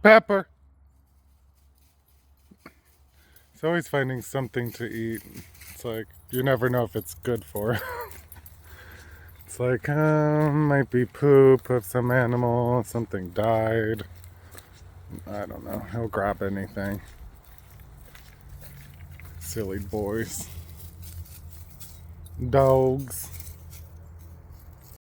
Pepper! He's always finding something to eat. It's like, you never know if it's good for him. It's like, might be poop of some animal, something died. I don't know. He'll grab anything. Silly boys. Dogs.